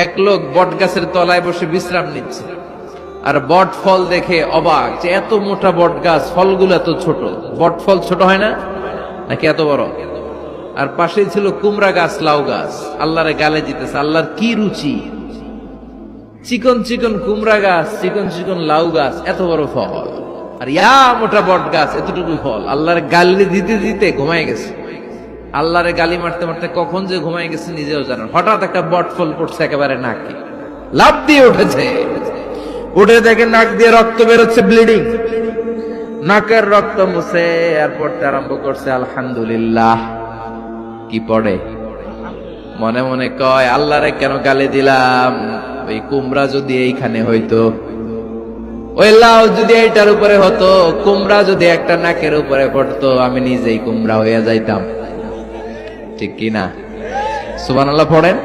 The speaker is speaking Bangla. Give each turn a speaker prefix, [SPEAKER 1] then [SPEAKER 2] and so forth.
[SPEAKER 1] এক লোক বট গাছের তলায় বসে বিশ্রাম নিচ্ছে, আর বট ফল দেখে অবাক যে এত মোটা বট গাছ, ফলগুলো এত ছোট। বট ফল ছোট হয় না নাকি এত বড়? আর পাশেই ছিল কুমড়া গাছ, লাউ গাছ। আল্লাহরে গালে দিতেছে, আল্লাহর কি রুচি! চিকন চিকন কুমড়া গাছ, চিকন চিকন লাউ গাছ, এত বড় ফল, আর ইয়া মোটা বট গাছ, এতটুকু ফল। আল্লাহর গালি দিতে দিতে ঘুমায় গেছে। আল্লাহরে গালি মারতে মারতে কখন যে ঘুমায় গেছে নিজেও জানেন। হঠাৎ একটা বট ফল পড়ছে একেবারে নাকে, লাফ দিয়ে উঠেছে। উঠে দেখে নাক দিয়ে রক্ত বেরোচ্ছে, ব্লিডিং। নাকের রক্ত মুছে আর পড়তে আরম্ভ করছে আলহামদুলিল্লাহ। কি পড়ে? মনে মনে কয়, আল্লাহরে কেন গালি দিলাম? ওই কুমড়া যদি এইখানে হইতো, ওই লাউ যদি এইটার উপরে হতো, কুমড়া যদি একটা নাকের উপরে পড়তো, আমি নিজেই কুমড়া হয়ে যাইতাম। ঠিক কিনা? সুবহানাল্লাহ পড়েন।